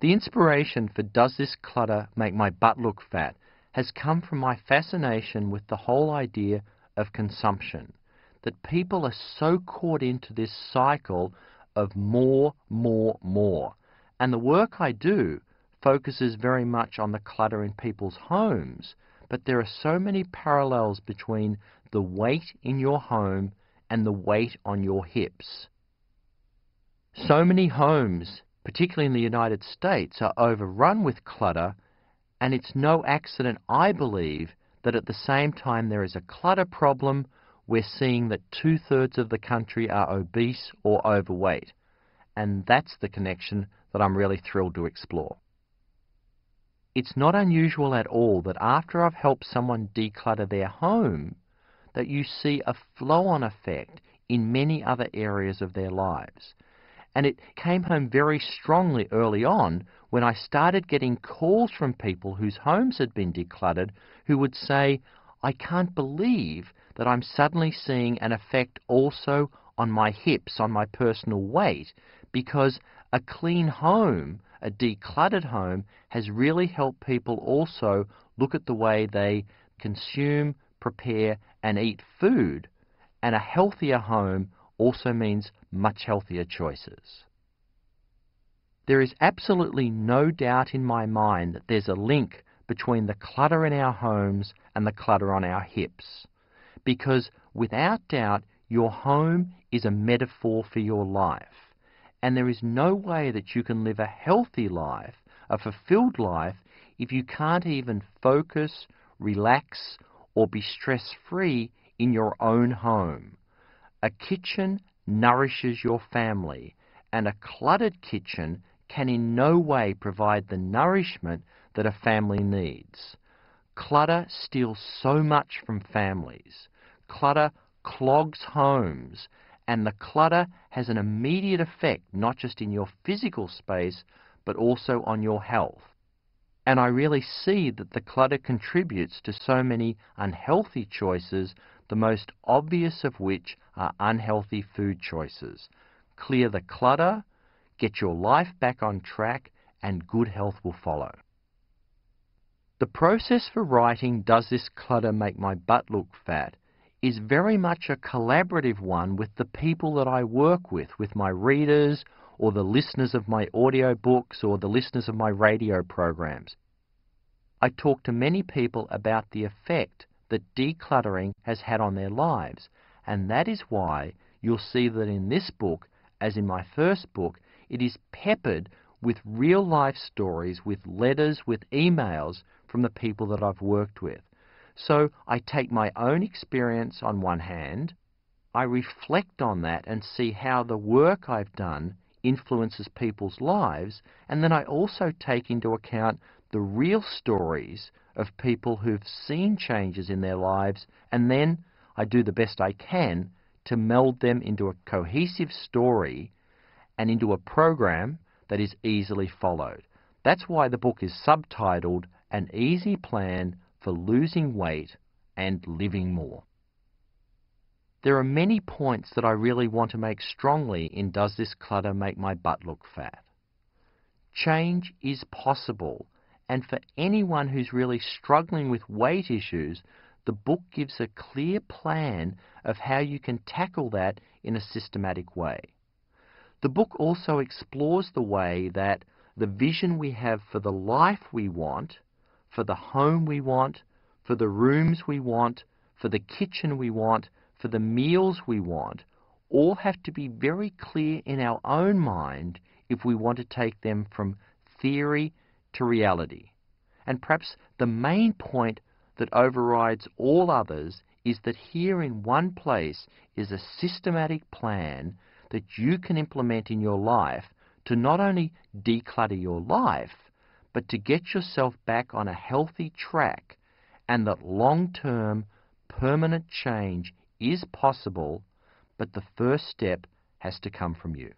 The inspiration for Does This Clutter Make My Butt Look Fat has come from my fascination with the whole idea of consumption, that people are so caught into this cycle of more, more, more. And the work I do focuses very much on the clutter in people's homes, but there are so many parallels between the weight in your home and the weight on your hips. So many homes, particularly in the United States, are overrun with clutter, and it's no accident, I believe, that at the same time there is a clutter problem, we're seeing that 2/3 of the country are obese or overweight. And that's the connection that I'm really thrilled to explore. It's not unusual at all that after I've helped someone declutter their home, that you see a flow-on effect in many other areas of their lives. And it came home very strongly early on when I started getting calls from people whose homes had been decluttered who would say, I can't believe that I'm suddenly seeing an effect also on my hips, on my personal weight, because a clean home, a decluttered home, has really helped people also look at the way they consume, prepare, and eat food. And a healthier home also means much healthier choices. There is absolutely no doubt in my mind that there's a link between the clutter in our homes and the clutter on our hips. Because without doubt, your home is a metaphor for your life. And there is no way that you can live a healthy life, a fulfilled life, if you can't even focus, relax, or be stress-free in your own home. A kitchen nourishes your family, and a cluttered kitchen can in no way provide the nourishment that a family needs. Clutter steals so much from families. Clutter clogs homes, and the clutter has an immediate effect not just in your physical space, but also on your health. And I really see that the clutter contributes to so many unhealthy choices, the most obvious of which are unhealthy food choices. Clear the clutter, get your life back on track, and good health will follow. The process for writing Does This Clutter Make My Butt Look Fat is very much a collaborative one with the people that I work with my readers, or the listeners of my audio books, or the listeners of my radio programs. I talk to many people about the effect that decluttering has had on their lives, and that is why you'll see that in this book, as in my first book, it is peppered with real-life stories, with letters, with emails from the people that I've worked with. So I take my own experience on one hand, I reflect on that and see how the work I've done influences people's lives, and then I also take into account the real stories of people who've seen changes in their lives, and then I do the best I can to meld them into a cohesive story and into a program that is easily followed. That's why the book is subtitled An Easy Plan for Losing Weight and Living More. There are many points that I really want to make strongly in Does This Clutter Make My Butt Look Fat? Change is possible, and for anyone who's really struggling with weight issues, the book gives a clear plan of how you can tackle that in a systematic way. The book also explores the way that the vision we have for the life we want, for the home we want, for the rooms we want, for the kitchen we want, for the meals we want, all have to be very clear in our own mind if we want to take them from theory to reality. And perhaps the main point that overrides all others is that here in one place is a systematic plan that you can implement in your life to not only declutter your life, but to get yourself back on a healthy track, and that long-term, permanent change is possible, but the first step has to come from you.